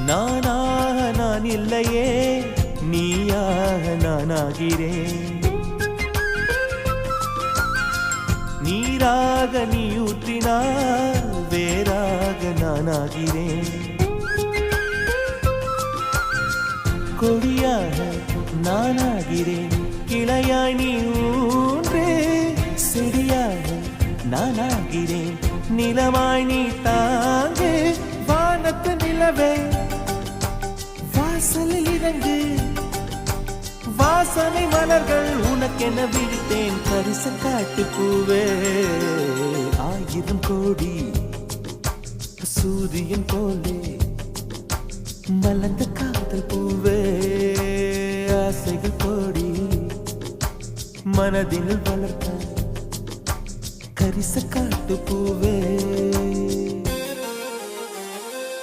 நானாக நான் இல்லையே, நீயாக நானாகிறேன். நீராக நீ ஊற்றினால் வேறாக நானாகிறேன். கொடியாக நானாகிறேன், கிளையாய் நீ ஊன்றே. செடியாக நானாகிறேன், நிலமாய் நீ தாங்கே. வானத்து நிலவே வாசலில் இறங்கு, வாசனை மலர்கள் உனக்கென விழித்தேன். பரிசு காட்டு பூவே, 1000 கோடி சூரியன் போலே மலர்ந்த காதல் பூவே. ஆசைகள் கோடி மனதில் வளர்த்த கரிச காட்டு பூவே.